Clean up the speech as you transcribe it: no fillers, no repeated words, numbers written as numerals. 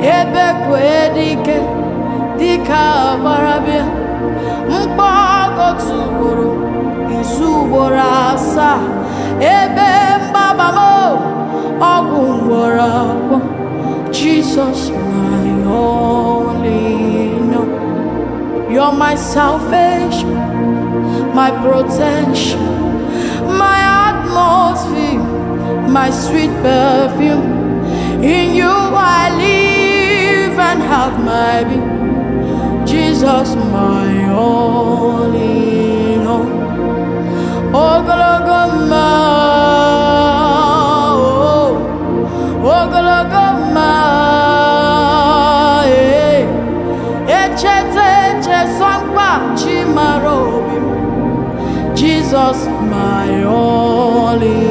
ebe kwedike dika barabia mkpọgo tuburu izu ugboro asaa ebe mbabamo ọgwụ ngwọrọ agwọ Jesus my only know. You're my salvation, my protection, my atmosphere, my sweet perfume. In you I live and have my being. Jesus my only know. Ogologoma, ogologoma, echete songpa chimarobi. Jesus my only